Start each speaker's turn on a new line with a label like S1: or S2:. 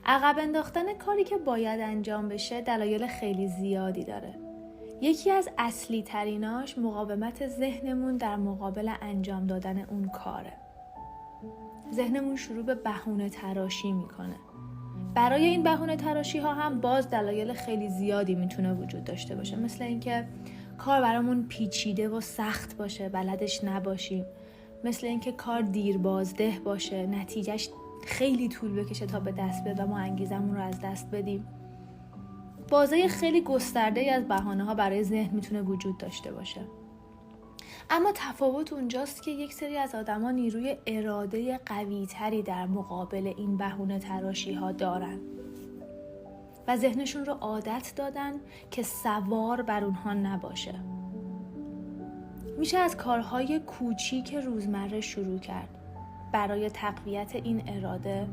S1: عقب انداختن کاری که باید انجام بشه دلایل خیلی زیادی داره. یکی از اصلی تریناش مقاومت ذهنمون در مقابل انجام دادن اون کاره. ذهنمون شروع به بهونه تراشی میکنه. برای این بهونه تراشی ها هم باز دلایل خیلی زیادی میتونه وجود داشته باشه، مثل اینکه کار برامون پیچیده و سخت باشه، بلدش نباشیم، مثل اینکه کار دیر بازده باشه، نتیجهش خیلی طول بکشه تا به دست بیاد و ما انگیزمون رو از دست بدیم. بازه خیلی گسترده‌ای از بهانه‌ها برای ذهن میتونه وجود داشته باشه. اما تفاوت اونجاست که یک سری از آدما نیروی اراده قوی‌تری در مقابل این بهونه تراشی‌ها دارن و ذهنشون رو عادت دادن که سوار بر اونها نباشه. میشه از کارهای کوچیک روزمره شروع کرد برای تقویت این اراده